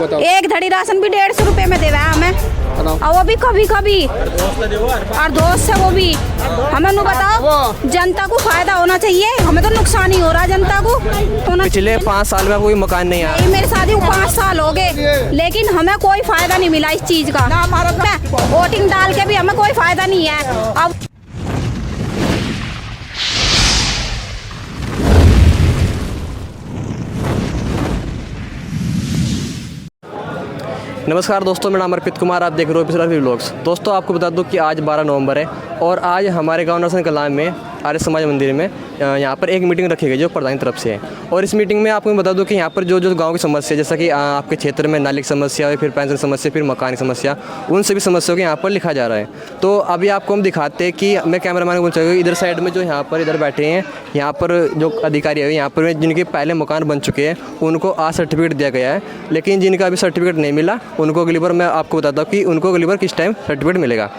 एक धड़ी राशन भी 150 रुपए में देवा हमें, और वो भी कभी कभी, और दोस्त है वो भी। हमें नु बताओ, जनता को फायदा होना चाहिए, हमें तो नुकसान ही हो रहा है जनता को। पिछले 5 साल में कोई मकान नहीं आया। मेरे शादी को 5 साल हो गए, लेकिन हमें कोई फायदा नहीं मिला इस चीज का। वोटिंग डाल के भी हमें कोई फायदा नहीं है। अब नमस्कार दोस्तों, मेरा नाम अर्पित कुमार, आप देख रहे हो पिछला व्लॉग्स। दोस्तों आपको बता दूं कि आज 12 नवंबर है और आज हमारे गांव नरसन कलां में आर्य समाज मंदिर में यहाँ पर एक मीटिंग रखी गई जो प्रधान की तरफ से है। और इस मीटिंग में आपको मैं बता दूं कि यहाँ पर जो जो गांव की समस्या, जैसा कि आपके क्षेत्र में नाली की समस्या है, फिर पेंशन समस्या, फिर मकान की समस्या, उन सभी समस्याओं को यहाँ पर लिखा जा रहा है। तो अभी आपको हम दिखाते हैं कि मैं कैमरामैन को बोल चाहिए इधर साइड में जो यहाँ पर इधर बैठे हैं, यहाँ पर जो अधिकारी है यहाँ पर जिनके पहले मकान बन चुके हैं उनको आज सर्टिफिकेट दिया गया है, लेकिन जिनका अभी सर्टिफिकेट नहीं मिला उनको अगली बार मैं आपको बताता हूँ कि उनको अगली बार किस टाइम सर्टिफिकेट मिलेगा।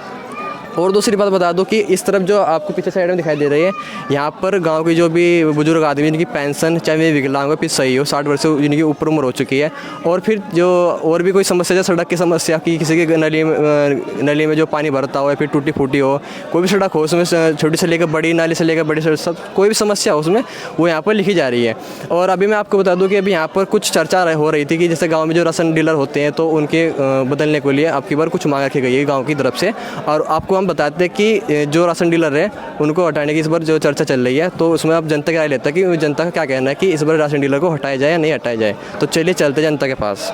और दूसरी बात बता दो कि इस तरफ जो आपको पीछे साइड में दिखाई दे रही है, यहाँ पर गांव के जो भी बुजुर्ग आदमी जिनकी पेंशन चाहे वे विकलांग हो फिर सही हो, 60 वर्ष से जिनकी ऊपर उम्र हो चुकी है, और फिर जो और भी कोई समस्या जैसे सड़क की समस्या की, किसी के नली में जो पानी भरता हो या फिर टूटी फूटी हो, कोई भी सड़क हो उसमें छोटी से लेकर बड़ी, नाली से लेकर बड़ी सड़क, सब कोई भी समस्या हो उसमें वो यहाँ पर लिखी जा रही है। और अभी मैं आपको बता दूँ कि अभी यहाँ पर कुछ चर्चा हो रही थी कि जैसे गाँव में जो राशन डीलर होते हैं तो उनके बदलने के लिए आपकी बार कुछ मांग रखी गई है गाँव की तरफ से। और आपको हम बताते हैं कि जो राशन डीलर है उनको हटाने की इस बार जो चर्चा चल रही है, तो उसमें आप जनता की राय लेता है कि जनता का क्या कहना है कि इस बार राशन डीलर को हटाया जाए या नहीं हटाया जाए। तो चलिए चलते जनता के पास।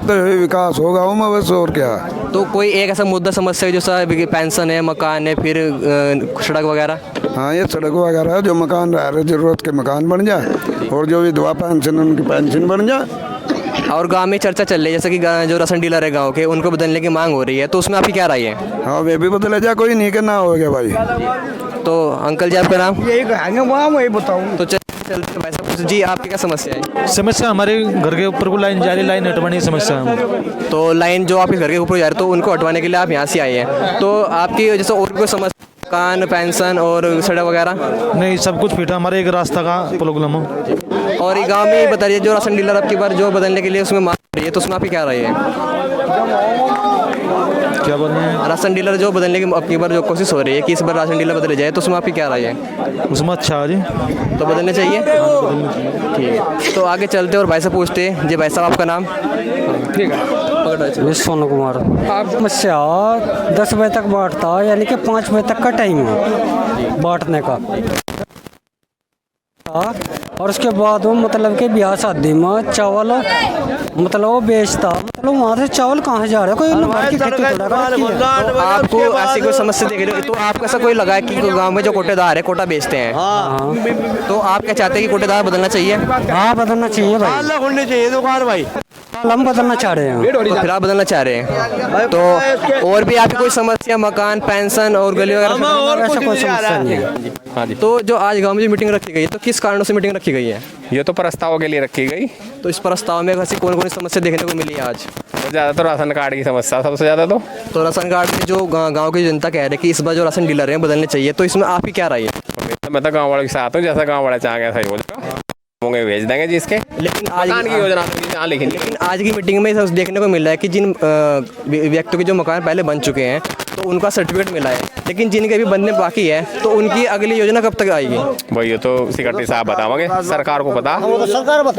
तो विकास होगा बस, और क्या। तो कोई एक ऐसा मुद्दा समस्या है जैसा पेंशन है, मकान है, फिर सड़क वगैरह? हाँ, ये सड़क वगैरह जो मकान रह रहे जरूरत के मकान बन जाए, और जो विधवा पेंशन उनकी पेंशन बन जाए। और गांव में चर्चा चल रही है जैसे कि जो राशन डीलर है गांव के उनको बदलने की मांग हो रही है, तो उसमें आपकी क्या राय है? हाँ, वे भी बदले जाए, कोई नहीं करना हो गया भाई। तो अंकल जी आपका नाम? यही कहेंगे, वही बताऊँ। तो चलते भाई साहब जी, आपकी क्या समस्या है? समस्या हमारे घर के ऊपर को लाइन जा रही, लाइन हटवाने की समस्या है। तो लाइन जो आपके घर के ऊपर जा रही है तो उनको हटवाने के लिए आप यहाँ से आए हैं, तो आपकी जैसे और कोई समस्या, मकान, पेंशन और सड़क वगैरह? नहीं, सब कुछ फिट है, हमारे एक रास्ता का प्रॉब्लम है। और ये गांव में बताइए जो राशन डीलर आपकी बार जो बदलने के लिए उसमें मांग रही है, तो उसमें आपकी क्या राय है? क्या बोल रहे हैं? राशन डीलर जो बदलने की आपकी बार जो कोशिश हो रही है कि इस बार राशन डीलर बदले जाए, तो उसमें आपकी क्या राय है? उसमें अच्छा है जी, तो बदलने चाहिए। ठीक है, तो आगे चलते और भाई से पूछते हैं। जी भाई साहब, आपका नाम? ठीक है, सोनू कुमार। आप समस्या 10 बजे तक बांटता है, यानी कि 5 बजे तक का टाइम है बांटने का। और उसके बाद वो मतलब कि ब्याह शादी में चावल मतलब वो बेचता, मतलब वहाँ से चावल कहाँ जा रहा है, कोई की खेती थोड़ा तो आपको ऐसी कोई समस्या देख रहे हो, तो आपको ऐसा कोई लगा है कि गांव में जो कोटेदार है कोटा बेचते हैं, तो आप क्या चाहते हैं कि कोटेदार बदलना चाहिए? हाँ, बदलना चाहिए भाई, खोलनी चाहिए दुकान भाई। हम बदलना चाह रहे हैं। तो फिर आप बदलना चाह रहे हैं, तो और भी आपकी कोई समस्या, मकान, पेंशन और गली वगैरह? ऐसा कोई समस्या नहीं है। हाँ जी। तो जो आज गांव में जो मीटिंग रखी गई है, तो किस कारणों से मीटिंग रखी गई है? ये तो प्रस्ताव के लिए रखी गई। तो इस प्रस्ताव में ऐसी कौन कौन सी समस्या देखने को मिली है आज? ज़्यादा तो राशन कार्ड की समस्या सबसे ज़्यादा। तो राशन कार्ड में जो गांव की जनता कह रही है कि इस बार जो राशन डीलर है बदलने चाहिए, तो इसमें आपकी क्या राय है? मैं तो गाँव वालों के साथ हूँ, जैसा गाँव वाले चाह गया सही बोलता होंगे भेज देंगे जी इसके। लेकिन आज की योजना लेकिन आज की मीटिंग में देखने को मिल रहा है कि जिन व्यक्तियों के जो मकान पहले बन चुके हैं तो उनका सर्टिफिकेट मिला है, लेकिन जिनके अभी बनने बाकी है तो उनकी अगली योजना कब तक आएगी? भाई ये तो सेक्रेटरी साहब बताओगे, सरकार को पता।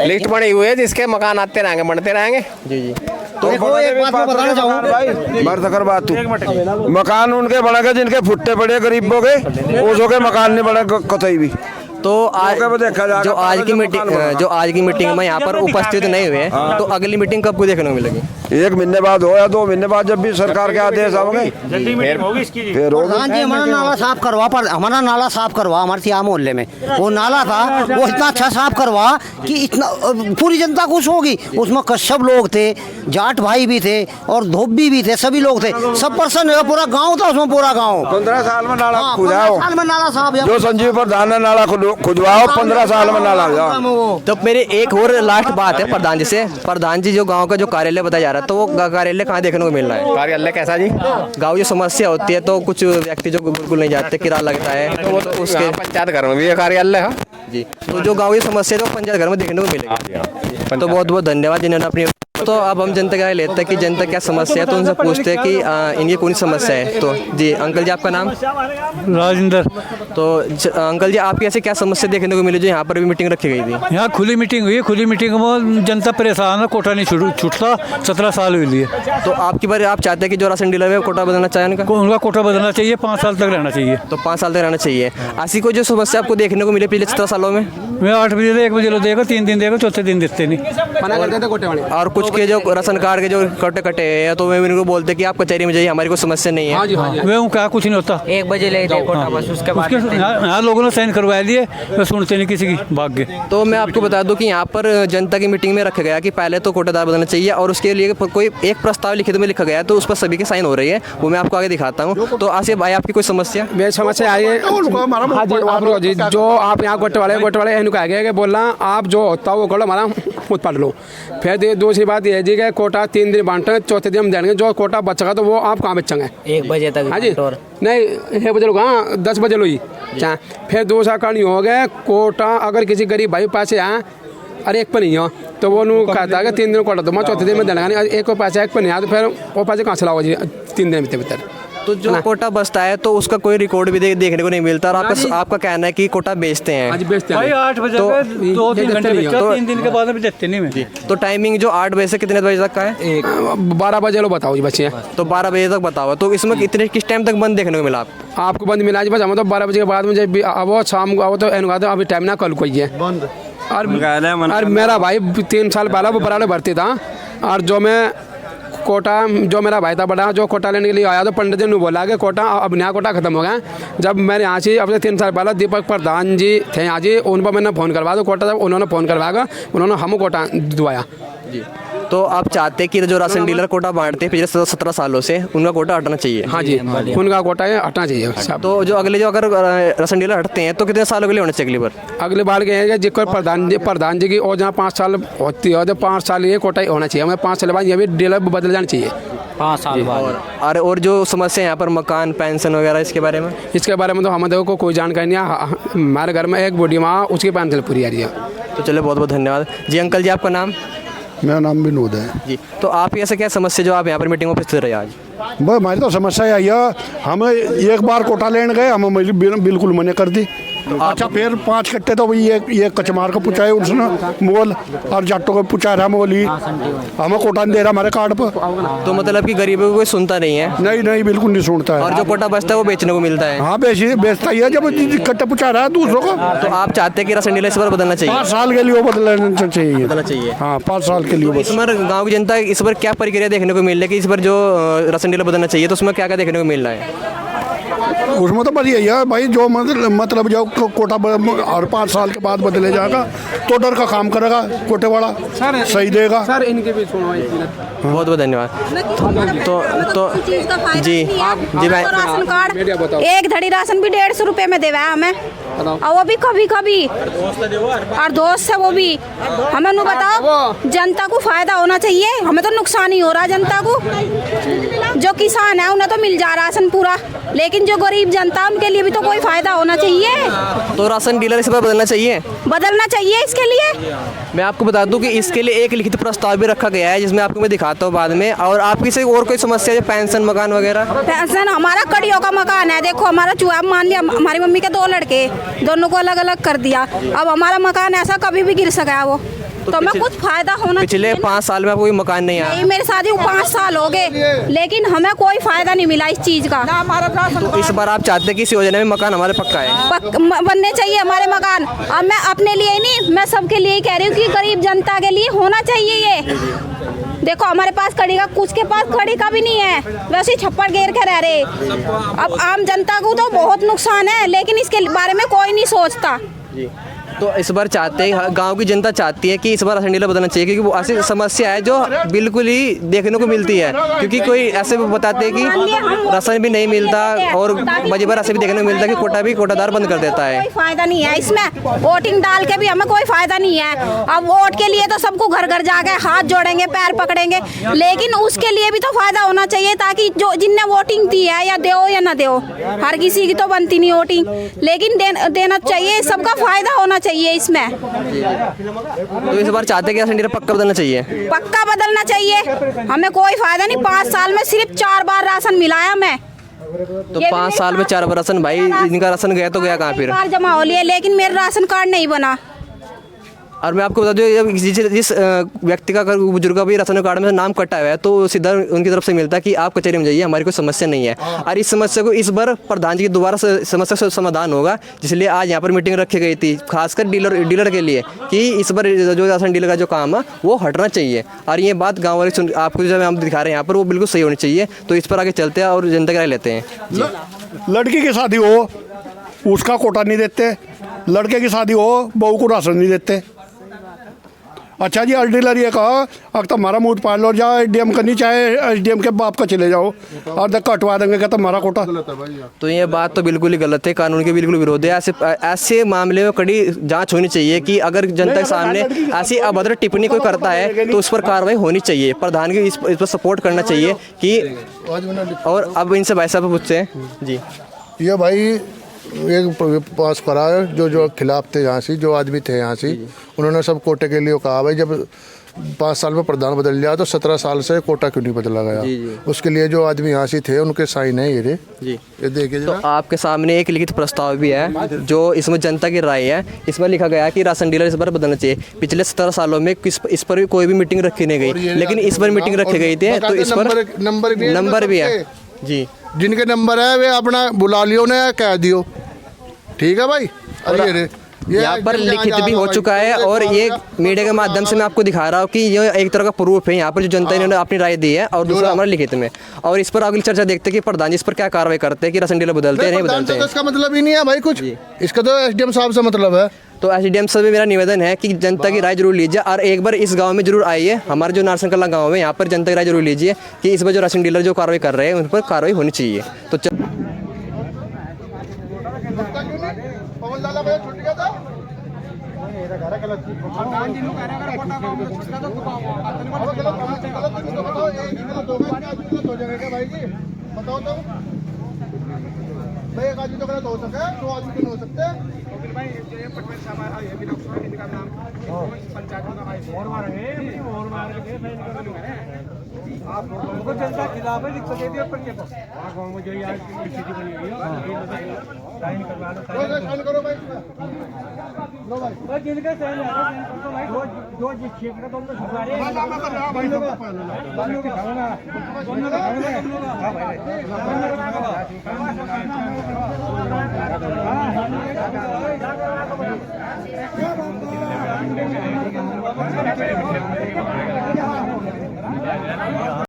लिस्ट बनी हुई है जिसके मकान आते रहेंगे, बनते रहेंगे। जी जी। तो एक बात मैं बताना चाहूँगा भाई, मर्द कर बात तू, मकान उनके बनेगा जिनके फुट्टे पड़े गरीबों के, उसों के मकान नहीं बने कतई भी। तो आज जो आज की मीटिंग में यहाँ पर उपस्थित नहीं हुए, तो अगली मीटिंग कब को देखने को मिलेगी? 1 महीने बाद हो या 2 महीने बाद, जब भी सरकार के आदेश आओगे फिर होगी। हमारा नाला साफ करवा, पर हमारा नाला साफ करवा, हमारे सिया मोहल्ले में वो नाला था, वो इतना अच्छा साफ करवा कि इतना पूरी जनता खुश होगी। उसमें कश्यप लोग थे, जाट भाई भी थे और धोबी भी थे, सभी लोग थे, सब पर्सन है, पूरा गाँव था उसमें, पूरा गाँव। 15 साल में नाला खुदाओ, 15 साल में नाला साफ, जो संजीव प्रधान ने नाला खुदवाओ, 15 साल में नाला जाओ। तो मेरी एक और लास्ट बात है प्रधान जी से। प्रधान जी, जो गांव का जो कार्यालय बताया जा रहा है, तो वो कार्यालय कहाँ देखने को मिल रहा है? कार्यालय कैसा जी? गाँव जो समस्या होती है तो कुछ व्यक्ति जो बिल्कुल नहीं जाते, किराया लगता है, तो उसके पंचायत घर में भी कार्यालय है जी। तो जो गाँव की समस्या है तो पंचायत घर में देखने को मिलेगी। तो बहुत बहुत धन्यवाद जिन्होंने अपनी तो अब हम जनता की राय लेते हैं कि जनता क्या समस्या है, तो उनसे पूछते हैं कि इनकी कौन सी समस्या है। तो जी अंकल जी, आपका नाम? राजेंद्र। तो अंकल जी, आपकी ऐसे क्या समस्या देखने को मिली जो यहाँ पर भी मीटिंग रखी गई थी? यहाँ खुली मीटिंग हुई, खुली मीटिंग में जनता परेशान है, कोटा नहीं छूटता, 17 साल हुई लिए। तो आपकी बार आप चाहते हैं कि जो राशन डीलर है कोटा बदलना चाहे उनका कोटा बदलना चाहिए, 5 साल तक रहना चाहिए। तो 5 साल तक रहना चाहिए। ऐसी कोई जो समस्या आपको देखने को मिले पिछले 17 सालों में? मैं 8 बजे से 1 बजे लो देगा, 3 दिन देगा, चौथे दिन देते नहीं। और कुछ के जो राशन कार्ड के जो कटे कटे हैं तो वे इनको बोलते हैं कि आप कचहरी में जाइए, हमारी कोई समस्या नहीं है। वे क्या कुछ नहीं होता, 1 बजे ले जाए कोटा बस, उसके बाद यहाँ लोगों ने साइन करवा लिए, वे सुनते नहीं किसी की भाग्य। तो मैं आपको बता दूं कि यहाँ पर जनता की मीटिंग में रखा गया कि पहले तो कोटादार बदलना चाहिए और उसके लिए कोई एक प्रस्ताव लिखित में लिखा गया है, तो उस पर सभी के साइन हो रही है, वो मैं आपको आगे दिखाता हूँ। तो आसिफ भाई, आपकी कोई समस्या? मेरी समस्या आई है जो आप यहाँ गोटे वाले इनको कहा गया कि बोलना आप जो होता है वो करो, हमारा खुद पढ़ लो। फिर दूसरी बात ये जी कि कोटा 3 दिन बांटे, चौथे दिन हम देंगे, जो कोटा बचेगा तो वो आप कहाँ बेचेंगे? 1 बजे तक। हाँ जी, नहीं 1 बजे लोग, हाँ 10 बजे लो ही। फिर दूसरा कारण ये हो गया, कोटा अगर किसी गरीब भाई पास है अरे 1 पर नहीं हो तो वो नू कहता है कि 3 दिन कोटा दो, मैं चौथे दिन में देना, 1 को पैसे 1 पर नहीं आया तो फिर वो पैसे कहाँ से लाओ जी 3 दिन के भीतर? तो जो कोटा बचता है तो उसका कोई रिकॉर्ड भी देखने को नहीं मिलता और आपका कहना है कि कोटा बेचते हैं। आज बेचते हैं भाई 8 बजे तो 2-3 घंटे बेचा, 3 दिन के बाद भी देते नहीं मैं। तो टाइमिंग जो 8 बजे से कितने बजे तक का है? 12 बजे लो बताओ जी बच्चे। तो 12 बजे तक बताओ। तो इसमें कितने किस टाइम तक बंद देखने को मिला आपको? बंद मिला जी बस, हम तो 12 बजे के बाद में जब अब शाम को आओ तो अभी टाइम ना, कल कोई है बंद। और मेरा भाई 3 साल पहले वो बराबर भर्ती था, और जो मैं कोटा जो मेरा भाई था बड़ा, जो कोटा लेने के लिए आया तो पंडित जी ने बोला कि कोटा अब नया कोटा खत्म हो गया। जब मैंने यहाँ से अब से 3 साल पहले दीपक प्रधान जी थे यहाँ जी, उन पर मैंने फ़ोन करवा दो कोटा, जब उन्होंने फ़ोन करवाया उन्होंने हम कोटा दुआया जी। तो आप चाहते हैं कि जो राशन डीलर कोटा बांटते हैं पिछले 17 सालों से, उनका कोटा हटना चाहिए? हाँ जी, उनका कोटा हटना चाहिए। तो जो अगर राशन डीलर हटते हैं तो कितने सालों के लिए होना चाहिए अगली बार? अगली बार के हैं जिसको प्रधान जी की और जहाँ 5 साल होती है तो 5 साल ये कोटा होना चाहिए, हमें 5 साल बाद ये भी डीलर बदल जाना चाहिए 5 साल बाद। और जो समस्या यहाँ पर मकान पेंशन वगैरह, इसके बारे में? इसके बारे में तो हमें देखो कोई जानकारी नहीं है। हमारे घर में एक बूढ़ी माँ, उसकी पेंशन पूरी आ रही है। तो चलो, बहुत बहुत धन्यवाद जी। अंकल जी, आपका नाम? मेरा नाम विनोद है जी। तो आप ऐसे क्या समस्या जो आप यहाँ पर मीटिंग में उपस्थित रहे आज? बस हमारी तो समस्या यही है, हमें एक बार कोटा लेने गए, हमें बिल्कुल मना कर दी। अच्छा, फिर 5 कट्टे तो ये कचमार को पूछा है उसने मोल, और जाटों को पूछा रहा मोल ही, हमें कोटा नहीं दे रहा हमारे कार्ड पर। तो मतलब कि गरीबों को कोई सुनता नहीं है? नहीं, बिल्कुल नहीं सुनता है। और जो कोटा बचता है वो बेचने को मिलता है? हाँ, बेचता ही है, जब कट्टे पूछा रहा है दूसरों को। तो आप चाहते हैं कि राशन डीलर इस बार बदलना चाहिए? 5 साल के लिए वो बदलना चाहिए। हाँ, 5 साल के लिए। इस बार गाँव की जनता इस बार क्या प्रक्रिया देखने को मिल रही है कि इस बार जो राशन डीलर बदलना चाहिए, तो उसमें क्या क्या देखने को मिल रहा है? उसमें तो बस यही है भाई, जो मतलब जो कोटा और 5 साल के बाद बदले जाएगा तो डर का काम करेगा कोटे वाला, सही देगा। सर इनके भी सुनो, बहुत बहुत धन्यवाद। तो जी भाई, राशन कार्ड एक धड़ी राशन भी 150 रुपए में देवा हमें, और वो भी कभी कभी, और दोस्त है वो भी। हमें नु बताओ, जनता को फायदा होना चाहिए, हमें तो नुकसान ही हो रहा है जनता को। जो किसान है उन्हें तो मिल जा राशन पूरा, लेकिन जो गरीब जनता उनके लिए भी तो कोई फायदा होना चाहिए। तो राशन डीलर इस बार बदलना चाहिए? बदलना चाहिए। इसके लिए मैं आपको बता दूं कि इसके लिए एक लिखित प्रस्ताव भी रखा गया है, जिसमें आपको मैं दिखाता हूँ बाद में। और आपकी से और कोई समस्या है, पेंशन मकान वगैरह? पेंशन हमारा कड़ियों का मकान है, देखो हमारा चूहा, मान लिया हमारी मम्मी के 2 लड़के, दोनों को अलग अलग कर दिया, अब हमारा मकान ऐसा कभी भी गिर सका है वो, तो हमें कुछ फायदा होना। पिछले 5 साल में आपको कोई मकान नहीं आया? नहीं, मेरे शादी को 5 साल हो गए, लेकिन हमें कोई फायदा नहीं मिला इस चीज का। तो इस बार आप चाहते हैं कि इस योजना में मकान हमारे पक्का है? बनने चाहिए हमारे मकान। अब मैं अपने लिए नहीं, मैं सबके लिए ही कह रही हूँ कि गरीब जनता के लिए होना चाहिए ये। देखो हमारे पास कड़ी का, कुछ के पास कड़ी का भी नहीं है, वैसे ही छप्पर घेर के रह रहे। अब आम जनता को तो बहुत नुकसान है, लेकिन इसके बारे में कोई नहीं सोचता। तो इस बार चाहते हैं, गांव की जनता चाहती है कि इस बार राशन डीलर बदलना चाहिए, क्योंकि वो ऐसी समस्या है जो बिल्कुल ही देखने को मिलती है। क्योंकि कोई ऐसे बताते हैं कि राशन भी नहीं मिलता, और मजे बार ऐसे भी देखने को मिलता है कि कोटा भी कोटादार बंद कर देता है। कोई फायदा नहीं है इसमें, वोटिंग डाल के भी हमें कोई फायदा नहीं है। अब वोट के लिए तो सबको घर घर जाके हाथ जोड़ेंगे, पैर पकड़ेंगे, लेकिन उसके लिए भी तो फायदा होना चाहिए, ताकि जो जिनने वोटिंग दी है, या दो या ना दो, हर किसी की तो बनती नहीं वोटिंग, लेकिन देना चाहिए, सबका फायदा होना चाहिए इसमें। तो इस बार चाहते हैं कि राशन डीलर पक्का बदलना चाहिए। पक्का बदलना चाहिए, हमें कोई फायदा नहीं। 5 साल में सिर्फ 4 बार राशन मिला है हमें। तो 5 साल में 4 बार राशन, भाई इनका राशन गया तो गया कहाँ फिर? बार जमा हो लिया, लेकिन मेरा राशन कार्ड नहीं बना। और मैं आपको बता दूं, जिस व्यक्ति का बुजुर्ग का भी राशन कार्ड में नाम कटा हुआ है तो सीधा उनकी तरफ से मिलता है कि आप कचहरी में जाइए, हमारी कोई समस्या नहीं है। और इस समस्या को इस बार प्रधान जी के दोबारा समस्या का समाधान होगा, इसलिए आज यहाँ पर मीटिंग रखी गई थी खासकर डीलर के लिए कि इस बार जो राशन डीलर का जो काम है वो हटना चाहिए। और ये बात गाँव वाले आपको जो हम दिखा रहे हैं यहाँ पर वो बिल्कुल सही होनी चाहिए। तो इस पर आगे चलते हैं और जनता की राय लेते हैं। लड़की की शादी हो उसका कोटा नहीं देते, लड़के की शादी हो बहू को राशन नहीं देते। अच्छा जी, डीलर ये कहा अब तुम्हारा मुँह पाल लो, जाओ एसडीएम करनी, चाहे एसडीएम के बाप का चले जाओ और देख कटवा देंगे क्या तुम्हारा कोटा। तो ये बात तो बिल्कुल ही गलत है, कानून के बिल्कुल विरोध है। ऐसे मामले में कड़ी जांच होनी चाहिए कि अगर जनता के सामने ऐसी अभद्र टिप्पणी कोई करता है तो उस पर कार्रवाई होनी चाहिए। प्रधान की इस पर सपोर्ट करना चाहिए कि। और अब इनसे भाई साहब पूछते हैं जी। ये भाई एक पास करा है जो खिलाफ थे यहाँ से, जो आदमी थे यहाँ से, उन्होंने सब कोटे के लिए कहा भाई जब 5 साल में प्रधान बदल गया तो 17 साल से कोटा क्यों नहीं बदला गया। उसके लिए जो आदमी यहाँ से थे उनके साइन है ये देखिए। तो आपके सामने एक लिखित प्रस्ताव भी है जो इसमें जनता की राय है। इसमें लिखा गया कि राशन डीलर इस बार बदलना चाहिए। पिछले 17 सालों में इस पर भी कोई भी मीटिंग रखी नहीं गई, लेकिन इस बार मीटिंग रखी गई थी तो इस पर नंबर भी है जी। जिनके नंबर है वे अपना बुला लियो ने कह दियो, ठीक है भाई। अरे यहाँ पर लिखित भी हो चुका है और ये मीडिया के माध्यम से मैं आपको दिखा रहा हूँ कि ये एक तरह का प्रूफ है यहाँ पर जो जनता ने अपनी राय दी है और दूसरा हमारा लिखित में। और इस पर अगली चर्चा देखते हैं कि प्रधान जी इस पर क्या कार्रवाई करते हैं कि राशन डीलर बदलते हैं नहीं बदलते हैं। इसका मतलब ही नहीं है भाई कुछ, इसका तो एसडीएम साहब से मतलब है। तो एसडीएम से भी मेरा निवेदन है कि जनता की राय जरूर लीजिए और एक बार इस गांव में जरूर आइए। हमारे जो नारसन कला गांव है यहाँ पर जनता की राय जरूर लीजिए कि इस बार जो राशन डीलर जो कार्रवाई कर रहे हैं उन पर कार्रवाई होनी चाहिए। तो बताओ तो भाई, एक आदमी तो गलत हो सके, 2 आदमी क्यों हो सकते? जनता खिलाफ है, लिख दे दिया गाँव में जो यार स्थिति बनी हुई है करो भाई। लो भाई जिनके सही है भाई जो जिस क्षेत्र का तुम तो सुधारे